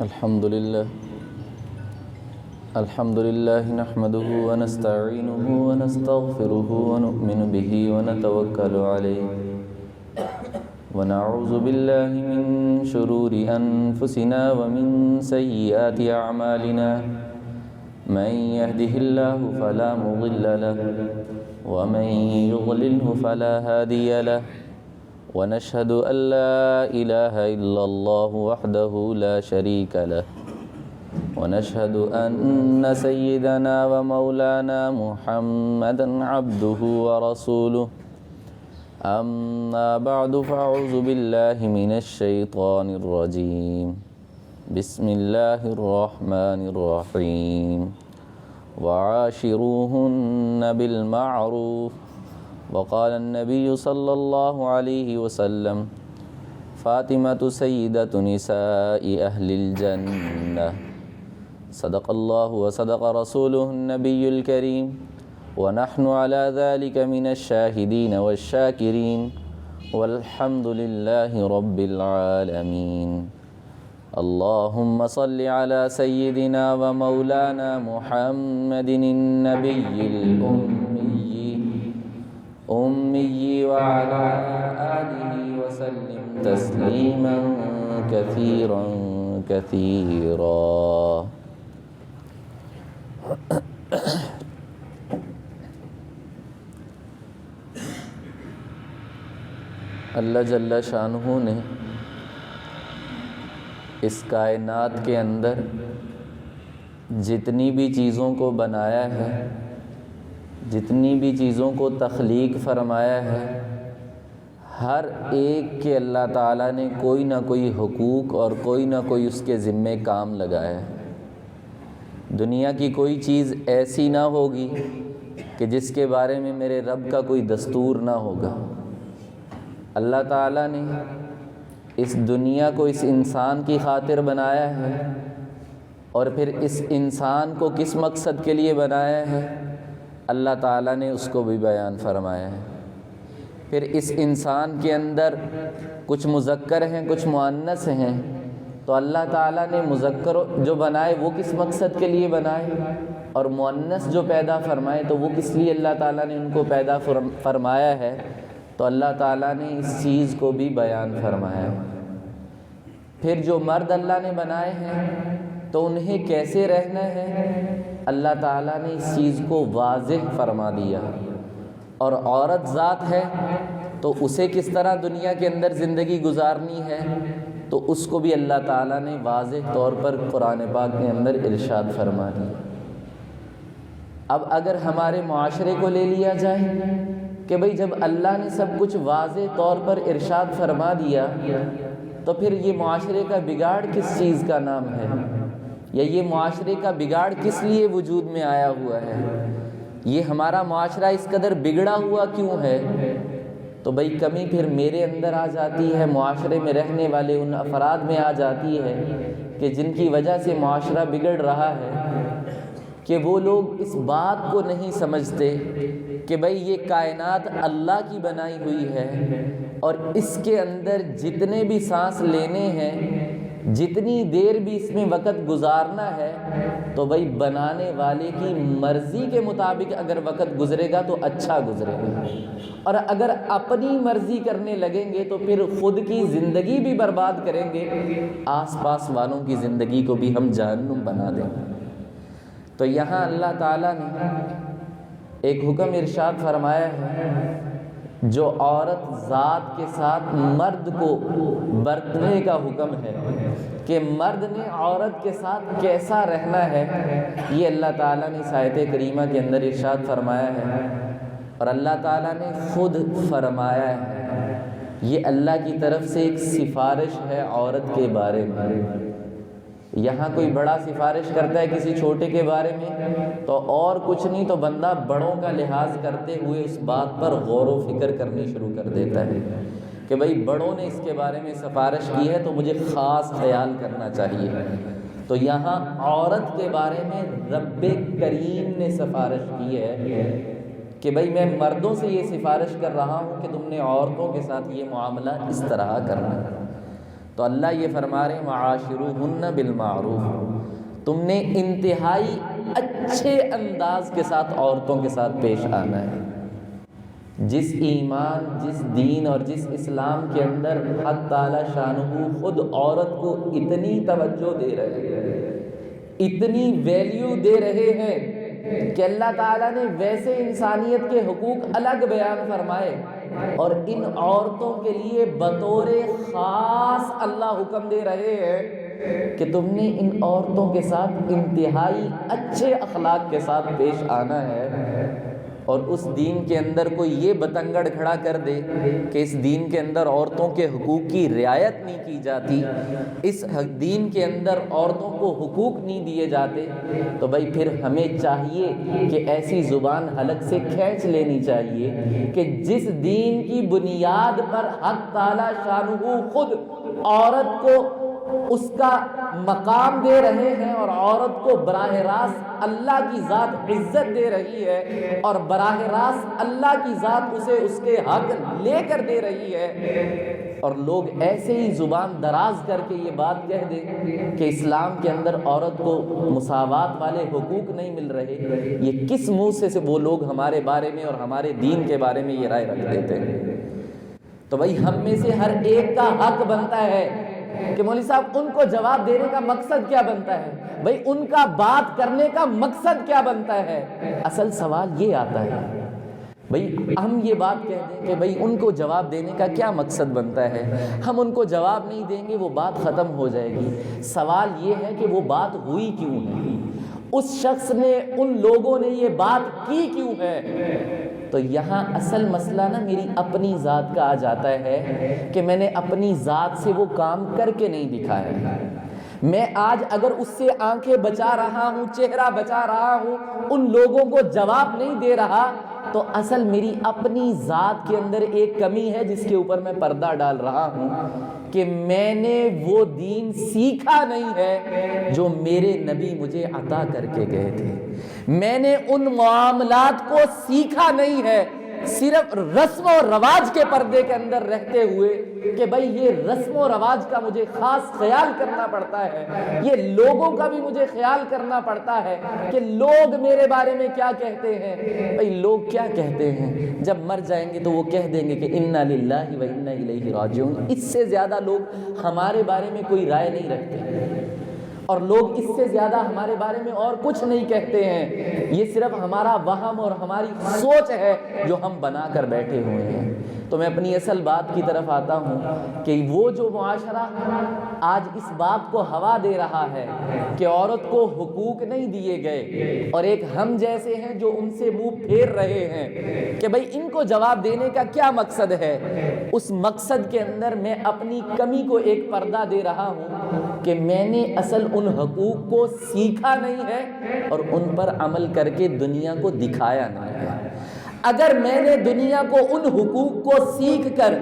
الحمد لله نحمده ونستعينه ونستغفره ونؤمن به ونتوكل عليه ونعوذ بالله من شرور أنفسنا ومن سيئات أعمالنا من يهده الله فلا مضل له ومن يضلله فلا هادي له ونشهد أن لا إله إلا الله وحده لا شريك له ونشهد أن سيدنا ومولانا محمدا عبده ورسوله أما بعد فأعوذ بالله من الشيطان الرجيم بسم الله الرحمن الرحيم وعاشروهن بالمعروف وقال النبي صلى الله عليه وسلم فاطمة سيدة نساء أهل الجنة صدق الله وصدق رسوله النبي الكريم ونحن على ذلك من الشاهدين والشاكرين والحمد لله رب العالمين اللهم صل على سيدنا ومولانا محمد النبي الأمي وعلى آله وسلم تسليما كثيرا كثيرا اللہ جل شانہ نے اس کائنات کے اندر جتنی بھی چیزوں کو بنایا ہے، جتنی بھی چیزوں کو تخلیق فرمایا ہے، ہر ایک کے اللہ تعالیٰ نے کوئی نہ کوئی حقوق اور کوئی نہ کوئی اس کے ذمے کام لگایا ہے۔ دنیا کی کوئی چیز ایسی نہ ہوگی کہ جس کے بارے میں میرے رب کا کوئی دستور نہ ہوگا۔ اللہ تعالیٰ نے اس دنیا کو اس انسان کی خاطر بنایا ہے، اور پھر اس انسان کو کس مقصد کے لیے بنایا ہے اللہ تعالیٰ نے اس کو بھی بیان فرمایا ہے۔ پھر اس انسان کے اندر کچھ مذکر ہیں، کچھ مؤنث ہیں، تو اللہ تعالیٰ نے مذکر جو بنائے وہ کس مقصد کے لیے بنائے، اور مؤنث جو پیدا فرمائے تو وہ کس لیے اللہ تعالیٰ نے ان کو پیدا فرمایا ہے، تو اللہ تعالیٰ نے اس چیز کو بھی بیان فرمایا ہے۔ پھر جو مرد اللہ نے بنائے ہیں تو انہیں کیسے رہنا ہے اللہ تعالیٰ نے اس چیز کو واضح فرما دیا، اور عورت ذات ہے تو اسے کس طرح دنیا کے اندر زندگی گزارنی ہے تو اس کو بھی اللہ تعالیٰ نے واضح طور پر قرآن پاک کے اندر ارشاد فرما دیا۔ اب اگر ہمارے معاشرے کو لے لیا جائے کہ بھئی جب اللہ نے سب کچھ واضح طور پر ارشاد فرما دیا تو پھر یہ معاشرے کا بگاڑ کس چیز کا نام ہے، یا یہ معاشرے کا بگاڑ کس لیے وجود میں آیا ہوا ہے، یہ ہمارا معاشرہ اس قدر بگڑا ہوا کیوں ہے؟ تو بھئی کمی پھر میرے اندر آ جاتی ہے، معاشرے میں رہنے والے ان افراد میں آ جاتی ہے کہ جن کی وجہ سے معاشرہ بگڑ رہا ہے، کہ وہ لوگ اس بات کو نہیں سمجھتے کہ بھئی یہ کائنات اللہ کی بنائی ہوئی ہے، اور اس کے اندر جتنے بھی سانس لینے ہیں، جتنی دیر بھی اس میں وقت گزارنا ہے، تو بھئی بنانے والے کی مرضی کے مطابق اگر وقت گزرے گا تو اچھا گزرے گا، اور اگر اپنی مرضی کرنے لگیں گے تو پھر خود کی زندگی بھی برباد کریں گے، آس پاس والوں کی زندگی کو بھی ہم جہنم بنا دیں گے۔ تو یہاں اللہ تعالیٰ نے ایک حکم ارشاد فرمایا ہے، جو عورت ذات کے ساتھ مرد کو برتنے کا حکم ہے کہ مرد نے عورت کے ساتھ کیسا رہنا ہے، یہ اللہ تعالیٰ نے اس آیت کریمہ کے اندر ارشاد فرمایا ہے، اور اللہ تعالیٰ نے خود فرمایا ہے، یہ اللہ کی طرف سے ایک سفارش ہے عورت کے بارے میں۔ یہاں کوئی بڑا سفارش کرتا ہے کسی چھوٹے کے بارے میں تو اور کچھ نہیں تو بندہ بڑوں کا لحاظ کرتے ہوئے اس بات پر غور و فکر کرنی شروع کر دیتا ہے کہ بھئی بڑوں نے اس کے بارے میں سفارش کی ہے تو مجھے خاص خیال کرنا چاہیے۔ تو یہاں عورت کے بارے میں رب کریم نے سفارش کی ہے کہ بھئی میں مردوں سے یہ سفارش کر رہا ہوں کہ تم نے عورتوں کے ساتھ یہ معاملہ اس طرح کرنا ہے۔ تو اللہ یہ فرما رہے ہیں وعاشروہن بالمعروف، تم نے انتہائی اچھے انداز کے ساتھ عورتوں کے ساتھ پیش آنا ہے۔ جس ایمان، جس دین اور جس اسلام کے اندر حق تعالی شانہ خود عورت کو اتنی توجہ دے رہے ہیں، اتنی ویلیو دے رہے ہیں کہ اللہ تعالیٰ نے ویسے انسانیت کے حقوق الگ بیان فرمائے، اور ان عورتوں کے لیے بطور خاص اللہ حکم دے رہے ہیں کہ تم نے ان عورتوں کے ساتھ انتہائی اچھے اخلاق کے ساتھ پیش آنا ہے۔ اور اس دین کے اندر کوئی یہ بتنگڑ کھڑا کر دے کہ اس دین کے اندر عورتوں کے حقوق کی رعایت نہیں کی جاتی، اس دین کے اندر عورتوں کو حقوق نہیں دیے جاتے، تو بھائی پھر ہمیں چاہیے کہ ایسی زبان حلق سے کھینچ لینی چاہیے کہ جس دین کی بنیاد پر حق تعالی شانہ خود عورت کو اس کا مقام دے رہے ہیں، اور عورت کو براہ راست اللہ کی ذات عزت دے رہی ہے، اور براہ راست اللہ کی ذات اسے اس کے حق لے کر دے رہی ہے، اور لوگ ایسے ہی زبان دراز کر کے یہ بات کہہ دیں کہ اسلام کے اندر عورت کو مساوات والے حقوق نہیں مل رہے، یہ کس منہ سے وہ لوگ ہمارے بارے میں اور ہمارے دین کے بارے میں یہ رائے رکھ دیتے ہیں؟ تو بھائی ہم میں سے ہر ایک کا حق بنتا ہے کہ مولوی صاحب ان کو جواب دینے کا مقصد کیا بنتا ہے، بھائی ان کا بات کرنے کا مقصد کیا بنتا ہے؟ اصل سوال یہ آتا ہے، بھئی ہم یہ بات کہہ دیں کہ بھئی ان کو جواب دینے کا کیا مقصد بنتا ہے، ہم ان کو جواب نہیں دیں گے وہ بات ختم ہو جائے گی۔ سوال یہ ہے کہ وہ بات ہوئی کیوں ہے، اس شخص نے، ان لوگوں نے یہ بات کی کیوں ہے؟ تو یہاں اصل مسئلہ نا میری اپنی ذات کا آ جاتا ہے کہ میں نے اپنی ذات سے وہ کام کر کے نہیں دکھایا ہے۔ میں آج اگر اس سے آنکھیں بچا رہا ہوں، چہرہ بچا رہا ہوں، ان لوگوں کو جواب نہیں دے رہا، تو اصل میری اپنی ذات کے اندر ایک کمی ہے جس کے اوپر میں پردہ ڈال رہا ہوں کہ میں نے وہ دین سیکھا نہیں ہے جو میرے نبی مجھے عطا کر کے گئے تھے، میں نے ان معاملات کو سیکھا نہیں ہے، صرف رسم و رواج کے پردے کے اندر رہتے ہوئے کہ بھئی یہ رسم و رواج کا مجھے خاص خیال کرنا پڑتا ہے، یہ لوگوں کا بھی مجھے خیال کرنا پڑتا ہے کہ لوگ میرے بارے میں کیا کہتے ہیں۔ بھئی لوگ کیا کہتے ہیں؟ جب مر جائیں گے تو وہ کہہ دیں گے کہ انا للہ و انا الیہ راجعون، اس سے زیادہ لوگ ہمارے بارے میں کوئی رائے نہیں رکھتے، اور لوگ اس سے زیادہ ہمارے بارے میں اور کچھ نہیں کہتے ہیں، یہ صرف ہمارا وہم اور ہماری سوچ ہے جو ہم بنا کر بیٹھے ہوئے ہیں۔ تو میں اپنی اصل بات کی طرف آتا ہوں کہ وہ جو معاشرہ آج اس بات کو ہوا دے رہا ہے کہ عورت کو حقوق نہیں دیے گئے، اور ایک ہم جیسے ہیں جو ان سے منہ پھیر رہے ہیں کہ بھئی ان کو جواب دینے کا کیا مقصد ہے، اس مقصد کے اندر میں اپنی کمی کو ایک پردہ دے رہا ہوں کہ میں نے اصل ان حقوق کو سیکھا نہیں ہے اور ان پر عمل کر کے دنیا کو دکھایا نہیں ہے۔ اگر میں نے دنیا کو ان حقوق کو سیکھ کر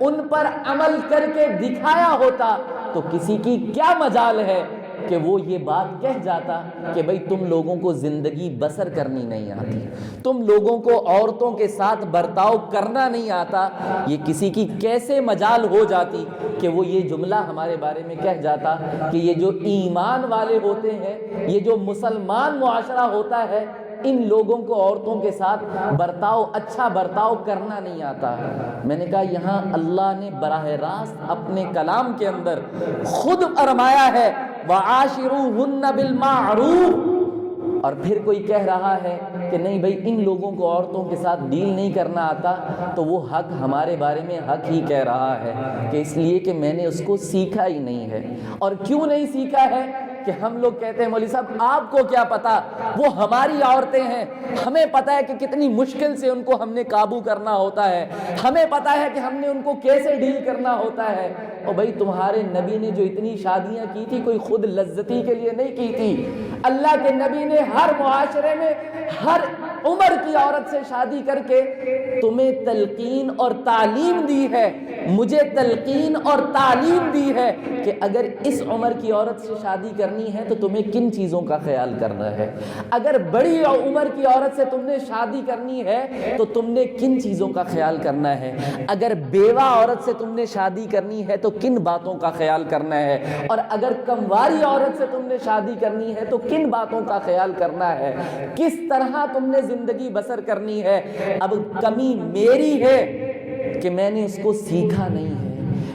ان پر عمل کر کے دکھایا ہوتا تو کسی کی کیا مجال ہے کہ وہ یہ بات کہہ جاتا کہ بھئی تم لوگوں کو زندگی بسر کرنی نہیں آتی، تم لوگوں کو عورتوں کے ساتھ برتاؤ کرنا نہیں آتا، یہ کسی کی کیسے مجال ہو جاتی کہ وہ یہ جملہ ہمارے بارے میں کہہ جاتا کہ یہ جو ایمان والے ہوتے ہیں، یہ جو مسلمان معاشرہ ہوتا ہے، ان لوگوں کو عورتوں کے ساتھ اچھا برتاؤ کرنا نہیں آتا۔ میں نے کہا یہاں اللہ نے براہ راست اپنے کلام کے اندر خود فرمایا ہے وَعَاشِرُوهُنَّ بِالْمَعْرُوفِ، اور پھر کوئی کہہ رہا ہے کہ نہیں بھئی ان لوگوں کو عورتوں کے ساتھ ڈیل نہیں کرنا آتا، تو وہ حق ہمارے بارے میں حق ہی کہہ رہا ہے کہ اس لیے کہ میں نے اس کو سیکھا ہی نہیں ہے۔ اور کیوں نہیں سیکھا ہے کہ ہم لوگ کہتے ہیں مولوی صاحب آپ کو کیا پتا، وہ ہماری عورتیں ہیں، ہمیں پتا ہے کہ کتنی مشکل سے ان کو ہم نے قابو کرنا ہوتا ہے، ہمیں پتا ہے کہ ہم نے ان کو کیسے ڈیل کرنا ہوتا ہے۔ اور بھئی تمہارے نبی نے جو اتنی شادیاں کی تھی کوئی خود لذتی کے لیے نہیں کی تھی، اللہ کے نبی نے ہر معاشرے میں ہر عمر کی عورت سے شادی کر کے تمہیں تلقین اور تعلیم دی ہے، مجھے تلقین اور تعلیم دی ہے کہ اگر اس عمر کی عورت سے شادی کرنی ہے تو تمہیں کن چیزوں کا خیال کرنا ہے، اگر بڑی عمر کی عورت سے تم نے شادی کرنی ہے تو تم نے کن چیزوں کا خیال کرنا ہے، اگر بیوہ عورت سے تم نے شادی کرنی ہے تو کن باتوں کا خیال کرنا ہے، اور اگر کمواری عورت سے تم نے شادی کرنی ہے تو کن باتوں کا خیال کرنا ہے، کس طرح تم نے زندگی بسر کرنی ہے۔ اب کمی میری ہے کہ میں نے اس کو سیکھا نہیں ہے،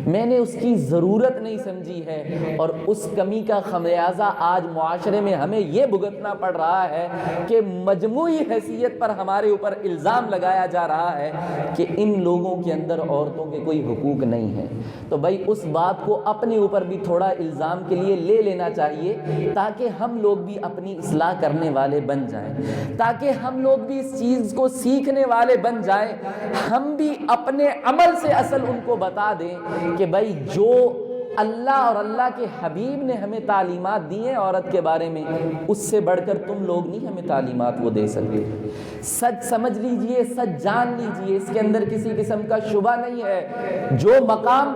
میں نے اس کی ضرورت نہیں سمجھی ہے، اور اس کمی کا خمیازہ آج معاشرے میں ہمیں یہ بھگتنا پڑ رہا ہے کہ مجموعی حیثیت پر ہمارے اوپر الزام لگایا جا رہا ہے کہ ان لوگوں کے اندر عورتوں کے کوئی حقوق نہیں ہیں۔ تو بھائی اس بات کو اپنے اوپر بھی تھوڑا الزام کے لیے لے لینا چاہیے، تاکہ ہم لوگ بھی اپنی اصلاح کرنے والے بن جائیں، تاکہ ہم لوگ بھی اس چیز کو سیکھنے والے بن جائیں، ہم بھی اپنے عمل سے اصل ان کو بتا دیں کہ بھائی جو اللہ اور اللہ کے حبیب نے ہمیں تعلیمات دی ہیں عورت کے بارے میں، اس سے بڑھ کر تم لوگ نہیں ہمیں تعلیمات وہ دے سکتے۔ سچ سمجھ لیجئے، سچ جان لیجئے، اس کے اندر کسی قسم کا شبہ نہیں ہے۔ جو مقام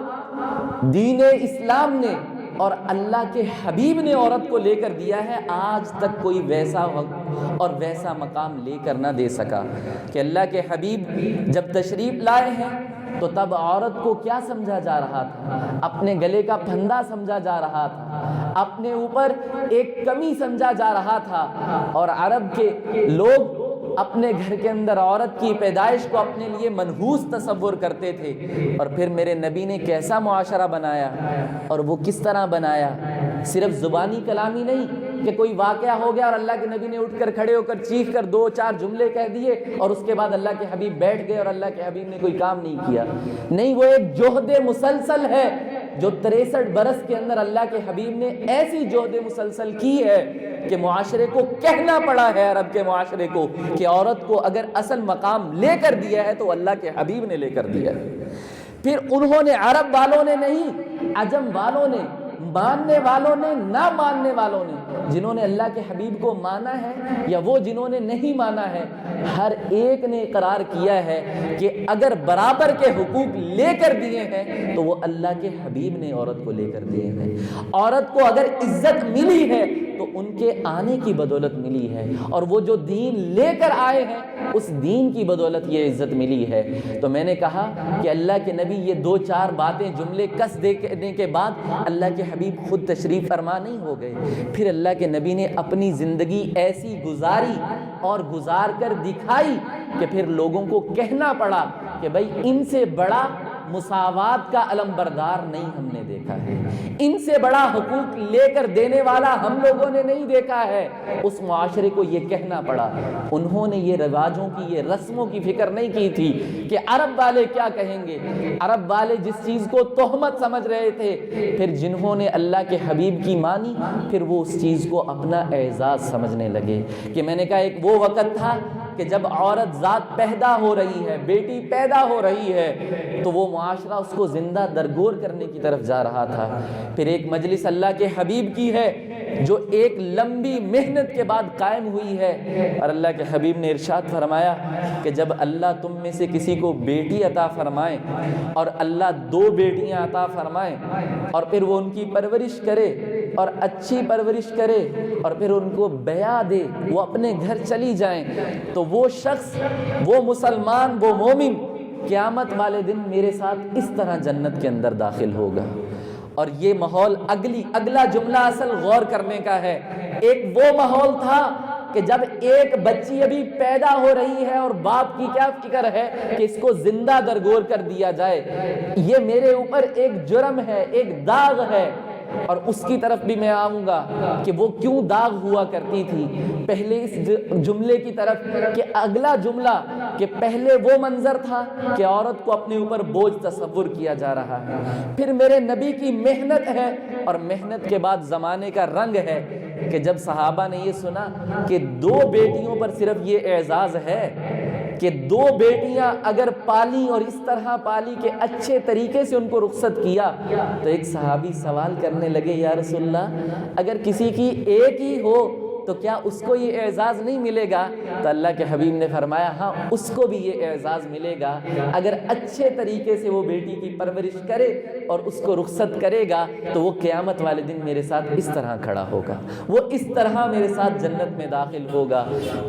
دین اسلام نے اور اللہ کے حبیب نے عورت کو لے کر دیا ہے، آج تک کوئی ویسا وقت اور ویسا مقام لے کر نہ دے سکا کہ اللہ کے حبیب جب تشریف لائے ہیں تو تب عورت کو کیا سمجھا جا رہا تھا؟ اپنے گلے کا پھندا سمجھا جا رہا تھا، اپنے اوپر ایک کمی سمجھا جا رہا تھا، اور عرب کے لوگ اپنے گھر کے اندر عورت کی پیدائش کو اپنے لیے منحوس تصور کرتے تھے۔ اور پھر میرے نبی نے کیسا معاشرہ بنایا، اور وہ کس طرح بنایا؟ صرف زبانی کلامی نہیں کہ کوئی واقعہ ہو گیا اور اللہ کے نبی نے اٹھ کر کھڑے ہو کر چیخ کر 2-4 جملے کہہ دیے اور اس کے بعد اللہ کے حبیب بیٹھ گئے اور اللہ کے حبیب نے کوئی کام نہیں کیا۔ نہیں، وہ ایک جہد مسلسل ہے جو 63 برس کے اندر اللہ کے حبیب نے ایسی جہد مسلسل کی ہے کہ معاشرے کو کہنا پڑا ہے، عرب کے معاشرے کو، کہ عورت کو اگر اصل مقام لے کر دیا ہے تو اللہ کے حبیب نے لے کر دیا ہے۔ پھر انہوں نے، عرب والوں نے نہیں، عجم والوں نے، ماننے والوں نے، نہ ماننے والوں نے، جنہوں نے اللہ کے حبیب کو مانا ہے یا وہ جنہوں نے نہیں مانا ہے، ہر ایک نے اقرار کیا ہے کہ اگر برابر کے حقوق لے کر دیے ہیں تو وہ اللہ کے حبیب نے عورت کو لے کر دیے ہیں۔ عورت کو اگر عزت ملی ہے تو ان کے آنے کی بدولت ملی ہے، اور وہ جو دین لے کر آئے ہیں اس دین کی بدولت یہ عزت ملی ہے۔ تو میں نے کہا کہ اللہ کے نبی یہ 2-4 باتیں جملے کس دینے کے بعد اللہ کے حبیب خود تشریف فرما نہیں ہو گئے، پھر اللہ کے نبی نے اپنی زندگی ایسی گزاری اور گزار کر دکھائی کہ پھر لوگوں کو کہنا پڑا کہ بھائی ان سے بڑا مساوات کا علم بردار نہیں ہم نے دیکھا ہے، ان سے بڑا حقوق لے کر دینے والا ہم لوگوں نے نہیں دیکھا ہے۔ اس معاشرے کو یہ کہنا پڑا۔ انہوں نے یہ رواجوں کی، یہ رسموں کی فکر نہیں کی تھی کہ عرب والے کیا کہیں گے۔ عرب والے جس چیز کو تہمت سمجھ رہے تھے، پھر جنہوں نے اللہ کے حبیب کی مانی پھر وہ اس چیز کو اپنا اعزاز سمجھنے لگے۔ کہ میں نے کہا ایک وہ وقت تھا کہ جب عورت ذات پیدا ہو رہی ہے، بیٹی پیدا ہو رہی ہے، تو وہ معاشرہ اس کو زندہ درگور کرنے کی طرف جا رہا تھا۔ پھر ایک مجلس اللہ کے حبیب کی ہے جو ایک لمبی محنت کے بعد قائم ہوئی ہے، اور اللہ کے حبیب نے ارشاد فرمایا کہ جب اللہ تم میں سے کسی کو بیٹی عطا فرمائے اور اللہ 2 بیٹیاں عطا فرمائے اور پھر وہ ان کی پرورش کرے اور اچھی پرورش کرے اور پھر ان کو بیاہ دے، وہ اپنے گھر چلی جائیں، تو وہ شخص، وہ مسلمان، وہ مومن قیامت والے دن میرے ساتھ اس طرح جنت کے اندر داخل ہوگا۔ اور یہ ماحول، اگلا جملہ اصل غور کرنے کا ہے۔ ایک وہ ماحول تھا کہ جب ایک بچی ابھی پیدا ہو رہی ہے اور باپ کی کیا فکر ہے کہ اس کو زندہ درگور کر دیا جائے، یہ میرے اوپر ایک جرم ہے، ایک داغ ہے۔ اور اس کی طرف بھی میں آؤں گا کہ وہ کیوں داغ ہوا کرتی تھی۔ پہلے اس جملے کی طرف کہ اگلا جملہ کہ پہلے وہ منظر تھا کہ عورت کو اپنے اوپر بوجھ تصور کیا جا رہا ہے، پھر میرے نبی کی محنت ہے، اور محنت کے بعد زمانے کا رنگ ہے کہ جب صحابہ نے یہ سنا کہ 2 بیٹیوں پر صرف یہ اعزاز ہے کہ 2 بیٹیاں اگر پالی اور اس طرح پالی کہ اچھے طریقے سے ان کو رخصت کیا، تو ایک صحابی سوال کرنے لگے، یا رسول اللہ اگر کسی کی ایک ہی ہو تو کیا اس کو یہ اعزاز نہیں ملے گا؟ تو اللہ کے حبیب نے فرمایا ہاں اس کو بھی یہ اعزاز ملے گا اگر اچھے طریقے سے وہ بیٹی کی پرورش کرے اور اس کو رخصت کرے گا تو وہ قیامت والے دن میرے ساتھ اس طرح کھڑا ہوگا، وہ اس طرح میرے ساتھ جنت میں داخل ہوگا۔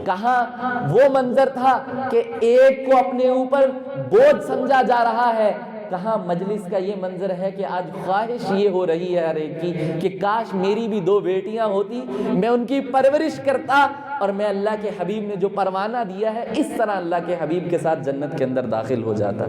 کہاں وہ منظر تھا کہ ایک کو اپنے اوپر بوجھ سمجھا جا رہا ہے، کہاں مجلس کا یہ منظر ہے کہ آج خواہش یہ ہو رہی ہے ہر ایک کی کہ کاش میری بھی 2 بیٹیاں ہوتی، میں ان کی پرورش کرتا اور میں اللہ کے حبیب نے جو پروانہ دیا ہے اس طرح اللہ کے حبیب کے ساتھ جنت کے اندر داخل ہو جاتا۔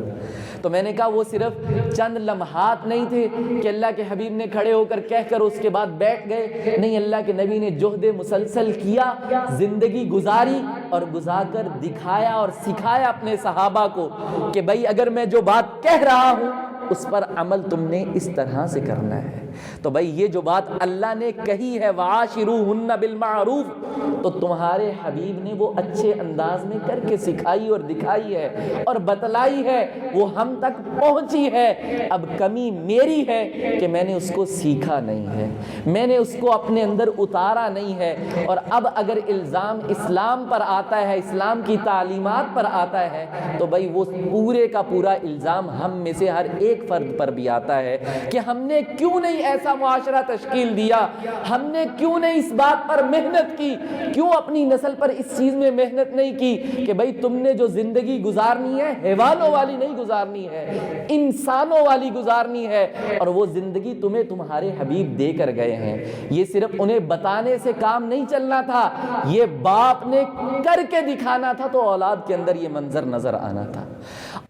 تو میں نے کہا وہ صرف چند لمحات نہیں تھے کہ اللہ کے حبیب نے کھڑے ہو کر کہہ کر اس کے بعد بیٹھ گئے، نہیں، اللہ کے نبی نے جہد مسلسل کیا، زندگی گزاری اور گزار کر دکھایا اور سکھایا اپنے صحابہ کو کہ بھائی اگر میں جو بات کہہ رہا ہوں اس پر عمل تم نے اس طرح سے کرنا ہے۔ تو بھائی یہ جو بات اللہ نے کہی ہے وَعَاشِرُوهُنَّ بِالْمَعْرُوفِ، تو تمہارے حبیب نے وہ اچھے انداز میں کر کے سکھائی اور دکھائی ہے اور بتلائی ہے، وہ ہم تک پہنچی ہے۔ اب کمی میری ہے کہ میں نے اس کو سیکھا نہیں ہے، میں نے اس کو اپنے اندر اتارا نہیں ہے۔ اور اب اگر الزام اسلام پر آتا ہے، اسلام کی تعلیمات پر آتا ہے، تو بھائی وہ پورے کا پورا الزام ہم میں سے ہر ایک فرد پر بھی آتا ہے کہ ہم نے کیوں نہیں ایسا معاشرہ تشکیل دیا، ہم نے کیوں نہیں اس بات پر محنت کی، کیوں اپنی نسل پر اس چیز میں محنت نہیں کی کہ بھئی تم نے جو زندگی گزارنی ہے حیوانوں والی نہیں گزارنی ہے، انسانوں والی گزارنی ہے، اور وہ زندگی تمہیں تمہارے حبیب دے کر گئے ہیں۔ یہ صرف انہیں بتانے سے کام نہیں چلنا تھا، یہ باپ نے کر کے دکھانا تھا، تو اولاد کے اندر یہ منظر نظر آنا تھا۔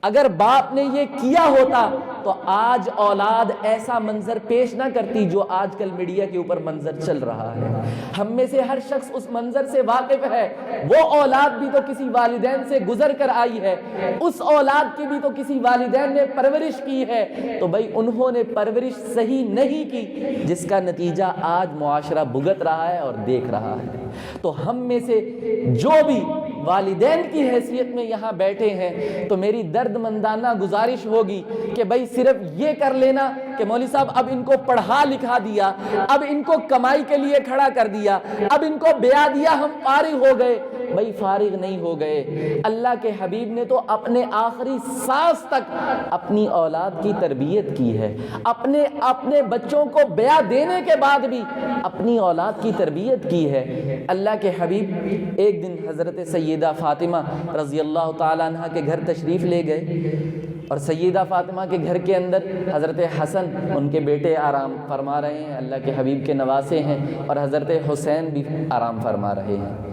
اگر باپ نے یہ کیا ہوتا تو آج اولاد ایسا منظر پیش نہ کرتی جو آج کل میڈیا کے اوپر منظر چل رہا ہے۔ ہم میں سے ہر شخص اس منظر سے واقف ہے، وہ اولاد بھی تو کسی والدین سے گزر کر آئی ہے، اس اولاد کی بھی تو کسی والدین نے پرورش کی ہے، تو بھائی انہوں نے پرورش صحیح نہیں کی جس کا نتیجہ آج معاشرہ بھگت رہا ہے اور دیکھ رہا ہے۔ تو ہم میں سے جو بھی والدین کی حیثیت میں یہاں بیٹھے ہیں تو میری درد مندانہ گزارش ہوگی کہ بھائی صرف یہ کر لینا کہ مولوی صاحب اب ان کو پڑھا لکھا دیا، اب ان کو کمائی کے لیے کھڑا کر دیا، اب ان کو بیاہ دیا، ہم فارغ ہو گئے۔ بھائی فارغ نہیں ہو گئے، اللہ کے حبیب نے تو اپنے آخری سانس تک اپنی اولاد کی تربیت کی ہے، اپنے بچوں کو بیاہ دینے کے بعد بھی اپنی اولاد کی تربیت کی ہے۔ اللہ کے حبیب ایک دن حضرت سیدہ فاطمہ رضی اللہ تعالیٰ عنہ کے گھر تشریف لے گئے، اور سیدہ فاطمہ کے گھر کے اندر حضرت حسن ان کے بیٹے آرام فرما رہے ہیں، اللہ کے حبیب کے نواسے ہیں، اور حضرت حسین بھی آرام فرما رہے ہیں۔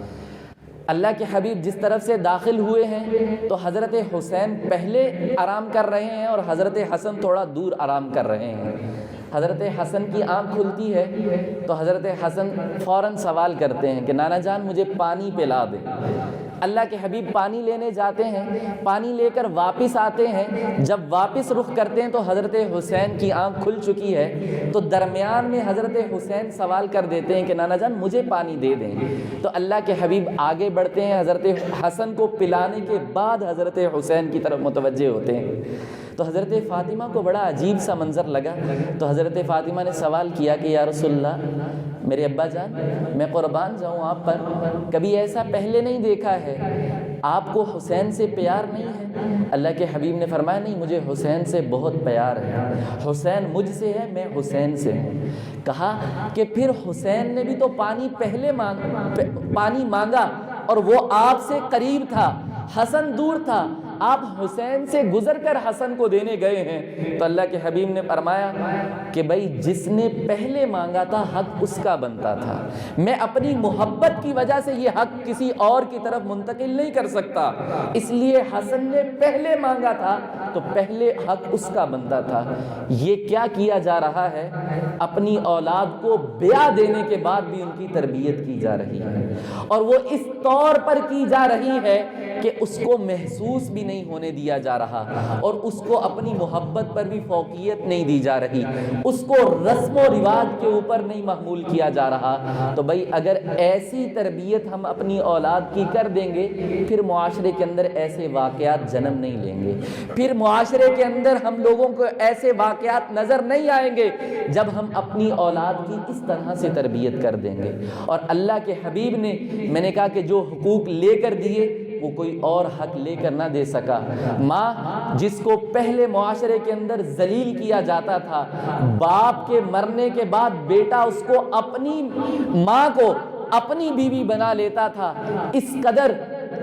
اللہ کے حبیب جس طرف سے داخل ہوئے ہیں تو حضرت حسین پہلے آرام کر رہے ہیں اور حضرت حسن تھوڑا دور آرام کر رہے ہیں۔ حضرت حسن کی آنکھ کھلتی ہے تو حضرت حسن فوراً سوال کرتے ہیں کہ نانا جان مجھے پانی پلا دے۔ اللہ کے حبیب پانی لینے جاتے ہیں، پانی لے کر واپس آتے ہیں، جب واپس رخ کرتے ہیں تو حضرت حسین کی آنکھ کھل چکی ہے، تو درمیان میں حضرت حسین سوال کر دیتے ہیں کہ نانا جان مجھے پانی دے دیں۔ تو اللہ کے حبیب آگے بڑھتے ہیں، حضرت حسن کو پلانے کے بعد حضرت حسین کی طرف متوجہ ہوتے ہیں۔ تو حضرت فاطمہ کو بڑا عجیب سا منظر لگا، تو حضرت فاطمہ نے سوال کیا کہ یا رسول اللہ، میرے ابا جان میں قربان جاؤں آپ پر، کبھی ایسا پہلے نہیں دیکھا ہے، آپ کو حسین سے پیار نہیں ہے؟ اللہ کے حبیب نے فرمایا نہیں، مجھے حسین سے بہت پیار ہے، حسین مجھ سے ہے، میں حسین سے ہوں۔ کہا کہ پھر حسین نے بھی تو پانی مانگا اور وہ آپ سے قریب تھا، حسن دور تھا، آپ حسین سے گزر کر حسن کو دینے گئے ہیں۔ تو اللہ کے حبیب نے فرمایا کہ بھائی جس نے پہلے مانگا تھا حق اس کا بنتا تھا، میں اپنی محبت کی وجہ سے یہ حق کسی اور کی طرف منتقل نہیں کر سکتا، اس لیے حسن نے پہلے مانگا تھا تو پہلے حق اس کا بنتا تھا۔ یہ کیا کیا جا رہا ہے؟ اپنی اولاد کو بیاہ دینے کے بعد بھی ان کی تربیت کی جا رہی ہے، اور وہ اس طور پر کی جا رہی ہے کہ اس کو محسوس بھی نہیں ہونے دیا جا رہا اور اس کو اپنی محبت پر بھی فوقیت نہیں دی جا رہی، اس کو رسم و رواج کے اوپر نہیں محمول کیا جا رہا، تو بھائی اگر ایسی تربیت ہم اپنی اولاد کی کر دیں گے پھر معاشرے کے اندر ایسے واقعات جنم نہیں لیں گے، پھر معاشرے کے اندر ہم لوگوں کو ایسے واقعات نظر نہیں آئیں گے جب ہم اپنی اولاد کی اس طرح سے تربیت کر دیں گے۔ اور اللہ کے حبیب نے، میں نے کہا کہ جو حقوق لے کر دیے وہ کوئی اور حق لے کر نہ دے سکا۔ ماں جس کو پہلے معاشرے کے اندر ذلیل کیا جاتا تھا، باپ کے مرنے کے بعد بیٹا اس کو اپنی ماں کو اپنی بیوی بنا لیتا تھا، اس قدر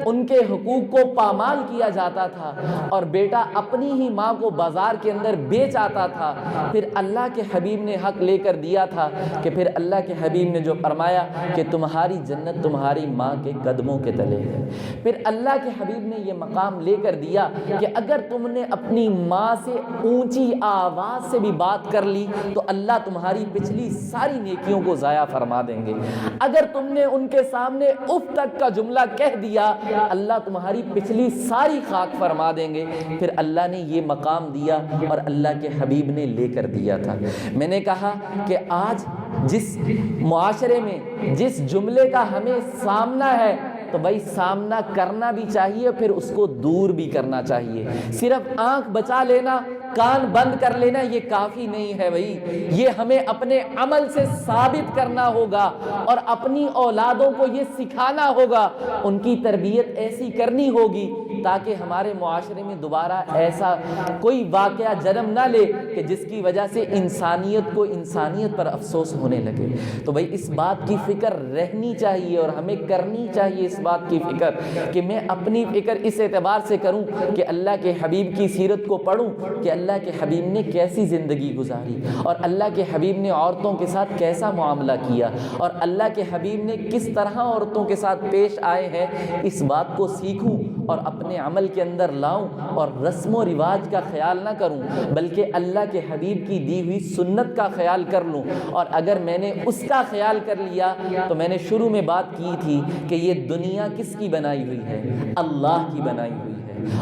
ان کے حقوق کو پامال کیا جاتا تھا، اور بیٹا اپنی ہی ماں کو بازار کے اندر بیچ آتا تھا۔ پھر اللہ کے حبیب نے حق لے کر دیا تھا کہ پھر اللہ کے حبیب نے جو فرمایا کہ تمہاری جنت تمہاری ماں کے قدموں کے تلے ہے۔ پھر اللہ کے حبیب نے یہ مقام لے کر دیا کہ اگر تم نے اپنی ماں سے اونچی آواز سے بھی بات کر لی تو اللہ تمہاری پچھلی ساری نیکیوں کو ضائع فرما دیں گے۔ اگر تم نے ان کے سامنے اف تک کا جملہ کہہ دیا اللہ تمہاری پچھلی ساری خاک فرما دیں گے۔ پھر اللہ نے یہ مقام دیا اور اللہ کے حبیب نے لے کر دیا تھا۔ میں نے کہا کہ آج جس معاشرے میں جس جملے کا ہمیں سامنا ہے تو بھائی سامنا کرنا بھی چاہیے، پھر اس کو دور بھی کرنا چاہیے۔ صرف آنکھ بچا لینا، کان بند کر لینا یہ کافی نہیں ہے بھائی، یہ ہمیں اپنے عمل سے ثابت کرنا ہوگا اور اپنی اولادوں کو یہ سکھانا ہوگا، ان کی تربیت ایسی کرنی ہوگی تاکہ ہمارے معاشرے میں دوبارہ ایسا کوئی واقعہ جنم نہ لے کہ جس کی وجہ سے انسانیت کو انسانیت پر افسوس ہونے لگے۔ تو بھائی اس بات کی فکر رہنی چاہیے اور ہمیں کرنی چاہیے اس بات کی فکر کہ میں اپنی فکر اس اعتبار سے کروں کہ اللہ کے حبیب کی سیرت کو پڑھوں کہ اللہ کے حبیب نے کیسی زندگی گزاری اور اللہ کے حبیب نے عورتوں کے ساتھ کیسا معاملہ کیا اور اللہ کے حبیب نے کس طرح عورتوں کے ساتھ پیش آئے ہیں، اس بات کو سیکھوں اور اپنے عمل کے اندر لاؤں اور رسم و رواج کا خیال نہ کروں بلکہ اللہ کے حبیب کی دی ہوئی سنت کا خیال کر لوں۔ اور اگر میں نے اس کا خیال کر لیا تو میں نے شروع میں بات کی تھی کہ یہ دنیا کس کی بنائی ہوئی ہے؟ اللہ کی بنائی ہوئی ہے،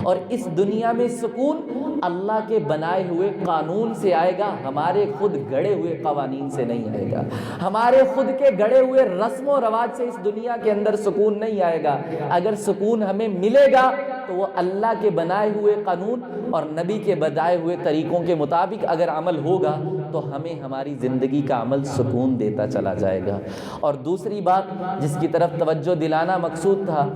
اور اس دنیا میں سکون اللہ کے بنائے ہوئے قانون سے آئے گا، ہمارے خود گڑے ہوئے قوانین سے نہیں آئے گا، ہمارے خود کے گڑے ہوئے رسم و رواج سے اس دنیا کے اندر سکون نہیں آئے گا۔ اگر سکون ہمیں ملے گا تو وہ اللہ کے بنائے ہوئے قانون اور نبی کے بتائے ہوئے طریقوں کے مطابق اگر عمل ہوگا تو ہمیں ہماری زندگی کا عمل سکون دیتا چلا جائے گا۔ اور دوسری بات جس کی طرف توجہ دلانا مقصود تھا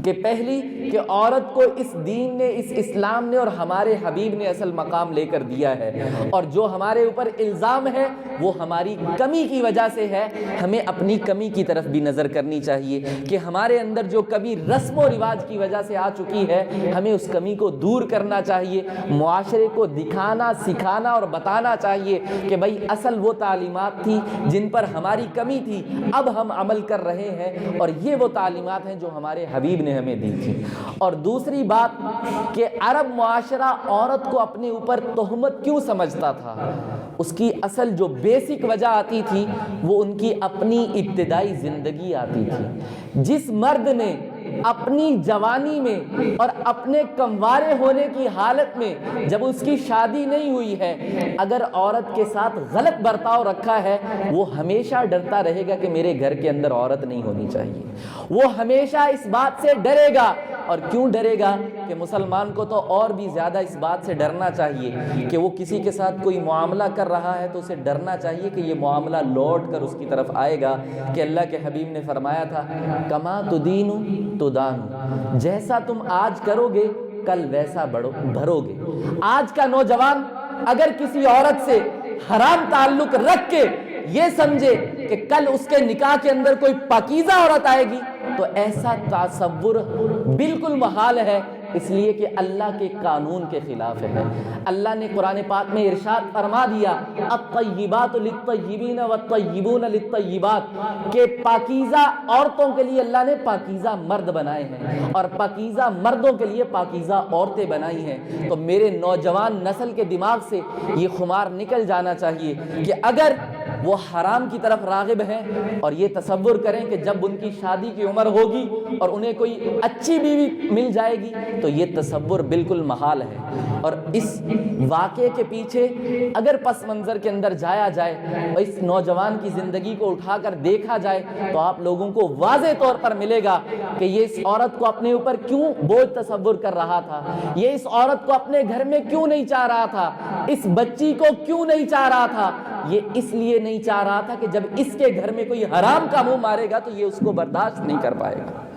کہ پہلی کہ عورت کو اس دین نے، اس اسلام نے اور ہمارے حبیب نے اصل مقام لے کر دیا ہے، اور جو ہمارے اوپر الزام ہے وہ ہماری کمی کی وجہ سے ہے۔ ہمیں اپنی کمی کی طرف بھی نظر کرنی چاہیے کہ ہمارے اندر جو کمی رسم و رواج کی وجہ سے آ چکی ہے ہمیں اس کمی کو دور کرنا چاہیے، معاشرے کو دکھانا، سکھانا اور بتانا چاہیے کہ بھائی اصل وہ تعلیمات تھی جن پر ہماری کمی تھی، اب ہم عمل کر رہے ہیں اور یہ وہ تعلیمات ہیں جو ہمارے حبیب نے ہمیں دی تھی۔ اور دوسری بات کہ عرب معاشرہ عورت کو اپنے اوپر تہمت کیوں سمجھتا تھا، اس کی اصل جو بیسک وجہ آتی تھی وہ ان کی اپنی ابتدائی زندگی آتی تھی۔ جس مرد نے اپنی جوانی میں اور اپنے کموارے ہونے کی حالت میں جب اس کی شادی نہیں ہوئی ہے اگر عورت کے ساتھ غلط برتاؤ رکھا ہے وہ ہمیشہ ڈرتا رہے گا کہ میرے گھر کے اندر عورت نہیں ہونی چاہیے، وہ ہمیشہ اس بات سے ڈرے گا۔ اور کیوں ڈرے گا کہ مسلمان کو تو اور بھی زیادہ اس بات سے ڈرنا چاہیے کہ وہ کسی کے ساتھ کوئی معاملہ کر رہا ہے تو اسے ڈرنا چاہیے کہ یہ معاملہ لوٹ کر اس کی طرف آئے گا، کہ اللہ کے حبیب نے فرمایا تھا کما تدین تدان، جیسا تم آج کرو گے کل ویسا بھرو گے۔ آج کا نوجوان اگر کسی عورت سے حرام تعلق رکھ کے یہ سمجھے کہ کل اس کے نکاح کے اندر کوئی پاکیزہ عورت آئے گی تو ایسا تصور بالکل محال ہے، اس لیے کہ اللہ کے قانون کے خلاف ہے۔ اللہ نے قرآن پاک میں ارشاد فرما دیا الطیبات للطیبین والطیبون للطیبات، کہ پاکیزہ عورتوں کے لیے اللہ نے پاکیزہ مرد بنائے ہیں اور پاکیزہ مردوں کے لیے پاکیزہ عورتیں بنائی ہیں۔ تو میرے نوجوان نسل کے دماغ سے یہ خمار نکل جانا چاہیے کہ اگر وہ حرام کی طرف راغب ہیں، اور یہ تصور کریں کہ جب ان کی شادی کی عمر ہوگی اور انہیں کوئی اچھی بیوی مل جائے گی تو یہ تصور بالکل محال ہے۔ اور اس واقعے کے پیچھے اگر پس منظر کے اندر جایا جائے اور اس نوجوان کی زندگی کو اٹھا کر دیکھا جائے تو آپ لوگوں کو واضح طور پر ملے گا کہ یہ اس عورت کو اپنے اوپر کیوں بوجھ تصور کر رہا تھا، یہ اس عورت کو اپنے گھر میں کیوں نہیں چاہ رہا تھا، اس بچی کو کیوں نہیں چاہ رہا تھا۔ یہ اس لیے نہیں چاہ رہا تھا کہ جب اس کے گھر میں کوئی حرام کا منہ مارے گا تو یہ اس کو برداشت نہیں کر پائے گا۔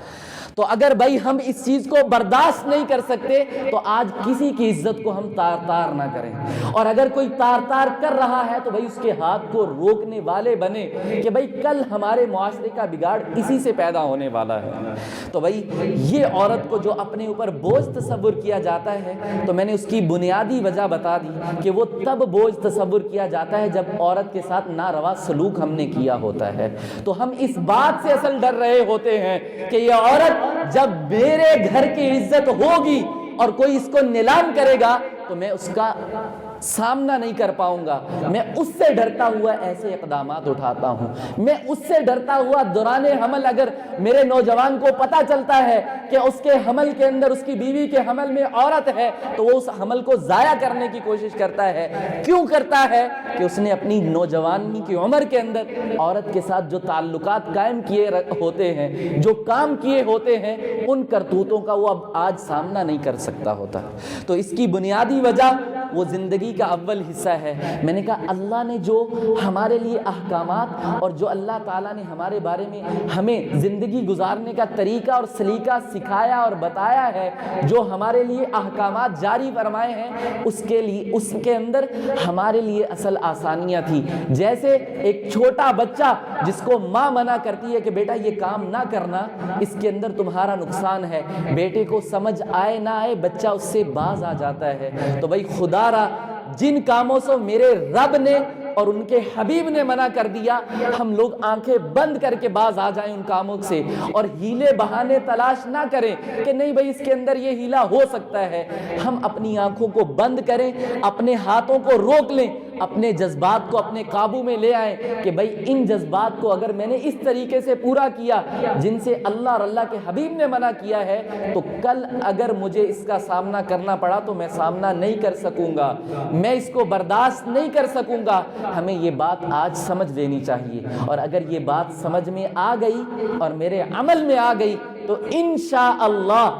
تو اگر بھائی ہم اس چیز کو برداشت نہیں کر سکتے تو آج کسی کی عزت کو ہم تار تار نہ کریں، اور اگر کوئی تار تار کر رہا ہے تو بھائی اس کے ہاتھ کو روکنے والے بنے کہ بھائی کل ہمارے معاشرے کا بگاڑ اسی سے پیدا ہونے والا ہے۔ تو بھائی یہ عورت کو جو اپنے اوپر بوجھ تصور کیا جاتا ہے تو میں نے اس کی بنیادی وجہ بتا دی کہ وہ تب بوجھ تصور کیا جاتا ہے جب عورت کے ساتھ ناروا سلوک ہم نے کیا ہوتا ہے۔ تو ہم اس بات سے اصل ڈر رہے ہوتے ہیں کہ یہ عورت جب میرے گھر کی عزت ہوگی اور کوئی اس کو نیلام کرے گا تو میں اس کا سامنا نہیں کر پاؤں گا، میں اس سے ڈرتا ہوا ایسے اقدامات اٹھاتا ہوں۔ میں اس سے ڈرتا ہوا دوران حمل اگر میرے نوجوان کو پتا چلتا ہے کہ اس کے حمل کے اندر اس کی بیوی کے حمل میں عورت ہے تو وہ اس حمل کو ضائع کرنے کی کوشش کرتا ہے۔ کیوں کرتا ہے؟ کہ اس نے اپنی نوجوانی کی عمر کے اندر عورت کے ساتھ جو تعلقات قائم کیے ہوتے ہیں، جو کام کیے ہوتے ہیں، ان کرتوتوں کا وہ اب آج سامنا نہیں کر سکتا ہوتا۔ تو اس کی بنیادی وجہ وہ زندگی کا اول حصہ ہے۔ میں نے کہا اللہ نے جو ہمارے لیے احکامات اور جو اللہ تعالیٰ نے ہمارے بارے میں ہمیں زندگی گزارنے کا طریقہ اور سلیقہ سکھایا اور بتایا ہے، جو ہمارے لیے احکامات جاری فرمائے ہیں، اس کے اندر ہمارے لیے اصل آسانیاں تھی۔ جیسے ایک چھوٹا بچہ جس کو ماں منع کرتی ہے کہ بیٹا یہ کام نہ کرنا، اس کے اندر تمہارا نقصان ہے، بیٹے کو سمجھ آئے نہ آئے بچہ اس سے باز آ جاتا ہے۔ تو بھائی خدا را جن کاموں سے میرے رب نے اور ان کے حبیب نے منع کر دیا، ہم لوگ آنکھیں بند کر کے باز آ جائیں ان کاموں سے، اور ہیلے بہانے تلاش نہ کریں کہ نہیں بھائی اس کے اندر یہ ہیلا ہو سکتا ہے۔ ہم اپنی آنکھوں کو بند کریں، اپنے ہاتھوں کو روک لیں، اپنے جذبات کو اپنے قابو میں لے آئیں کہ بھائی ان جذبات کو اگر میں نے اس طریقے سے پورا کیا جن سے اللہ اور اللہ کے حبیب نے منع کیا ہے تو کل اگر مجھے اس کا سامنا کرنا پڑا تو میں سامنا نہیں کر سکوں گا، میں اس کو برداشت نہیں کر سکوں گا۔ ہمیں یہ بات آج سمجھ لینی چاہیے، اور اگر یہ بات سمجھ میں آ گئی اور میرے عمل میں آ گئی تو انشاءاللہ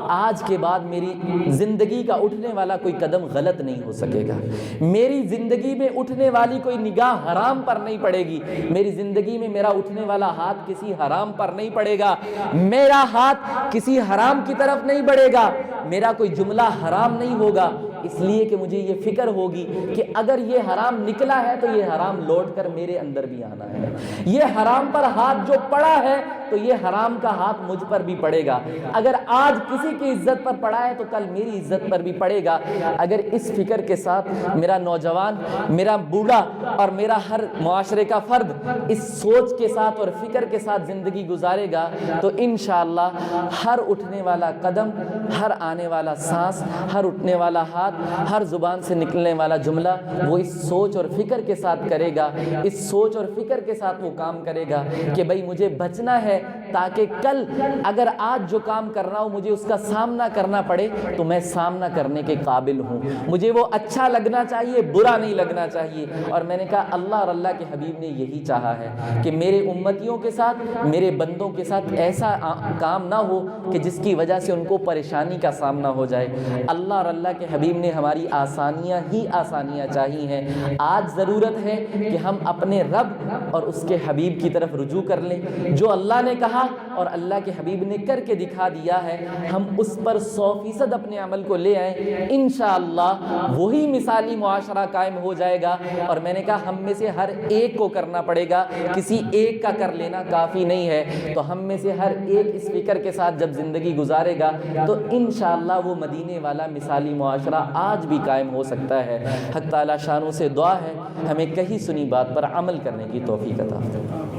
آج کے بعد میری زندگی کا اٹھنے والا کوئی قدم غلط نہیں ہو سکے گا، میری زندگی میں اٹھنے والی کوئی نگاہ حرام پر نہیں پڑے گی، میری زندگی میں میرا اٹھنے والا ہاتھ کسی حرام پر نہیں پڑے گا، میرا ہاتھ کسی حرام کی طرف نہیں بڑھے گا، میرا کوئی جملہ حرام نہیں ہوگا، اس لیے کہ مجھے یہ فکر ہوگی کہ اگر یہ حرام نکلا ہے تو یہ حرام لوٹ کر میرے اندر بھی آنا ہے، یہ حرام پر ہاتھ جو پڑا ہے تو یہ حرام کا ہاتھ مجھ پر بھی پڑے گا، اگر آج کسی کی عزت پر پڑا ہے تو کل میری عزت پر بھی پڑے گا۔ اگر اس فکر کے ساتھ میرا نوجوان، میرا بوڑھا اور میرا ہر معاشرے کا فرد اس سوچ کے ساتھ اور فکر کے ساتھ زندگی گزارے گا تو انشاءاللہ ہر اٹھنے والا قدم، ہر آنے والا سانس، ہر اٹھنے والا ہاتھ، ہر زبان سے نکلنے والا جملہ وہ اس سوچ اور فکر کے ساتھ کرے گا، اس سوچ اور فکر کے ساتھ وہ کام کرے گا کہ بھئی مجھے بچنا ہے تاکہ کل اگر آج جو کام کر رہا ہوں مجھے اس کا سامنا کرنا پڑے تو میں سامنا کرنے کے قابل ہوں، مجھے وہ اچھا لگنا چاہیے، برا نہیں لگنا چاہیے۔ اور میں نے کہا اللہ اور اللہ کے حبیب نے یہی چاہا ہے کہ میرے امتیوں کے ساتھ، میرے بندوں کے ساتھ ایسا کام نہ ہو کہ جس کی وجہ سے ان کو پریشانی کا سامنا ہو جائے۔ اللہ اور اللہ کے حبیب نے ہماری آسانیاں ہی آسانیاں چاہی ہیں، آج ضرورت ہے کہ ہم اپنے رب اور اس کے حبیب کی طرف رجوع کر لیں، جو اللہ نے کہا اور اللہ کے حبیب نے کر کے دکھا دیا ہے ہم اس پر 100% اپنے عمل کو لے آئیں، انشاءاللہ وہی مثالی معاشرہ قائم ہو جائے گا۔ اور میں نے کہا ہم میں سے ہر ایک کو کرنا پڑے گا، کسی ایک کا کر لینا کافی نہیں ہے، تو ہم میں سے ہر ایک اس فکر کے ساتھ جب زندگی گزارے گا تو انشاءاللہ وہ مدینے والا مثالی معاشرہ آج بھی قائم ہو سکتا ہے۔ حق تعالی شانوں سے دعا ہے ہمیں کہی سنی بات پر عمل کرنے کی توفیق عطا فرمائے۔